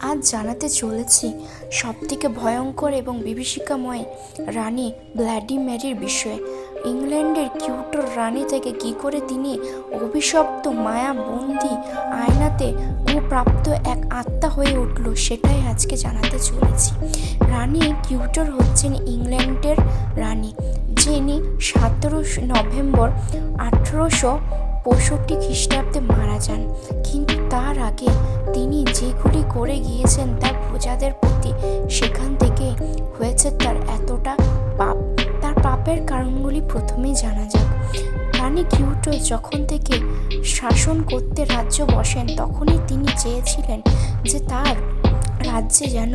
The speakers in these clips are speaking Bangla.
আজ জানাতে চলেছি সবথেকে ভয়ঙ্কর এবং বিভীষিকাময় রানী ব্লাডি ম্যারির বিষয়ে। ইংল্যান্ডের কিউটোর রানী থেকে কী করে তিনি অভিশপ্ত মায়াবন্দী আয়নাতে কুপ্রাপ্ত এক আত্মা হয়ে উঠল, সেটাই আজকে জানাতে চলেছি। রানী কিউটোর হচ্ছেন ইংল্যান্ডের রানী, যিনি 17 নভেম্বর 1865 খ্রিস্টাব্দে মারা যান। কিন্তু তার আগে তিনি যেগুলি করে গিয়েছেন তার প্রজাদের প্রতি, সেখান থেকে হয়েছে তার এতটা পাপ। তার পাপের কারণগুলি প্রথমেই জানা যাক। রানী কিউটো যখন থেকে শাসন করতে রাজ্য বসেন, তখনই তিনি চেয়েছিলেন যে তার রাজ্যে যেন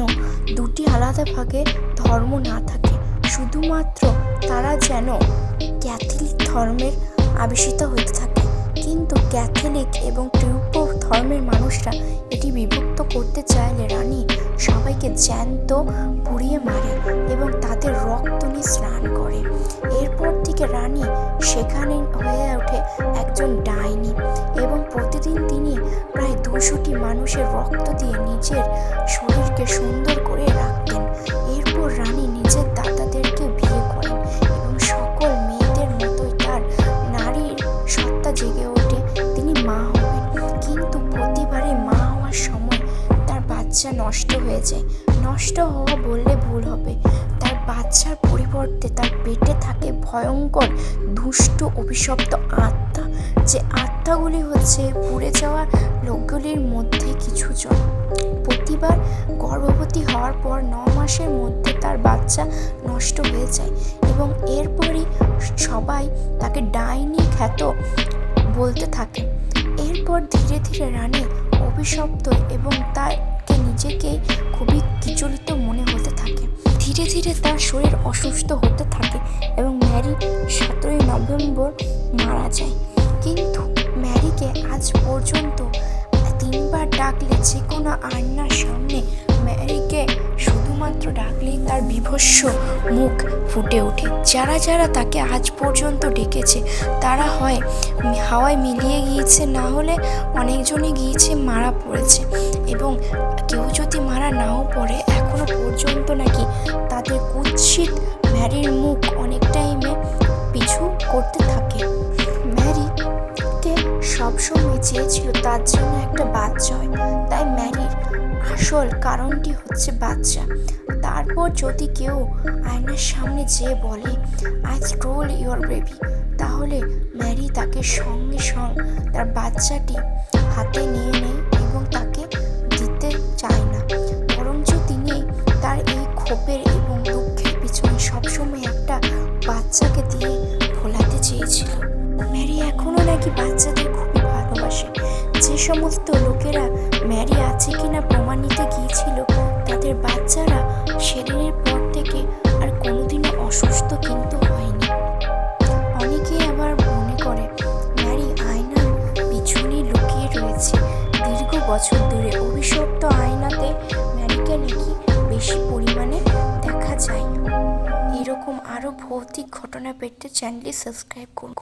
দুটি আলাদা ভাগে ধর্ম না থাকে, শুধুমাত্র তারা যেন ক্যাথলিক ধর্মের আবেশিত হতে থাকে। কিন্তু ক্যাথলিক এবং টিউপো ধর্মের মানুষরা এটি বিভক্ত করতে চাইলে রানী সবাইকে জ্যান্ত পুড়িয়ে মারে এবং তাদের রক্ত নিয়ে স্নান করে। এরপর থেকে রানী সেখানে হয়ে ওঠে একজন ডাইনি এবং প্রতিদিন তিনি প্রায় 200টি মানুষের রক্ত দিয়ে নিজের শরীরকে সুন্দর করে রাখতেন। এরপর রানী নিজের দাদাদেরকে বিয়ে করেন এবং সকল মেয়েদের মতোই তার নারীর সত্তা জেগে ওঠে, তিনি মা হবেন। কিন্তু প্রতিবারে মা হওয়ার সময় তার বাচ্চা নষ্ট হয়ে যায়। নষ্ট হওয়া বললে ভুল হবে, তার বাচ্চার পরিবর্তে তার পেটে থাকে ভয়ঙ্কর দুষ্ট অভিশপ্ত আত্মা। যে আত্মাগুলি হচ্ছে পুড়ে যাওয়া লোকগুলির মধ্যে কিছুজন। প্রতিবার গর্ভবতী হওয়ার পর 9 মাসের মধ্যে তার বাচ্চা নষ্ট হয়ে যায় এবং এরপরই সবাই তাকে ডাইনি খ্যাত বলতে থাকে। এরপর ধীরে ধীরে রানী অভিশপ্ত এবং তাকে নিজেকে খুবই বিচলিত মনে হতে থাকে। ধীরে ধীরে তার শরীর অসুস্থ হতে থাকে এবং ম্যারি 17 নভেম্বর মারা যায়। কিন্তু ম্যারিকে আজ পর্যন্ত 3বার ডাকলে যে কোনো আয়নার সামনে ম্যারিকে শুধুমাত্র ডাকলেই তার বীভৎস মুখ ফুটে ওঠে। যারা যারা তাকে আজ পর্যন্ত ডেকেছে তারা হয় হাওয়ায় মিলিয়ে গিয়েছে, না হলে অনেকজনই গিয়েছে মারা পড়েছে। এবং কেউ যদি মারা নাও পড়ে, এখনো পর্যন্ত নাকি তাদের কুৎসিত ম্যারির মুখ অনেক টাইমে পিছু করতে থাকে। ম্যারিকে সবসময় চেয়েছিল তার জন্য একটা বাচ্চা হয়, তাই ম্যারির আসল কারণটি হচ্ছে বাচ্চা। তারপর যদি কেউ আয়নার সামনে যেয়ে বলে আই স্টোল ইউর বেবি, তাহলে ম্যারি তাকে সঙ্গে সঙ্গে তার বাচ্চাটি হাতে নিয়ে নেয় এবং তাকে দিতে চায় না, বরঞ্চ তিনি তার এই ক্ষোভের এবং দুঃখের পিছনে সবসময় একটা বাচ্চাকে দিয়ে ভোলাতে চেয়েছিল। ম্যারি এখনও নাকি বাচ্চাদের খুবই ভালোবাসে। যে সমস্ত লোকেরা ম্যারি আছে কিনা প্রমাণ নিতে গিয়েছিল, তাদের বাচ্চারা সেদিনের পর থেকে আর কোনোদিনও অসুস্থ কিন্তু হয়নি। অনেকেই আবার মনে করে ম্যারি আয়নার পিছনে লুকিয়ে রয়েছে দীর্ঘ বছর ধরে। অভিশপ্ত আয়নাতে ম্যারিকে নাকি বেশি পরিমাণে দেখা যায়। এরকম আরও ভৌতিক ঘটনা পেতে চ্যানেলটি সাবস্ক্রাইব করুন।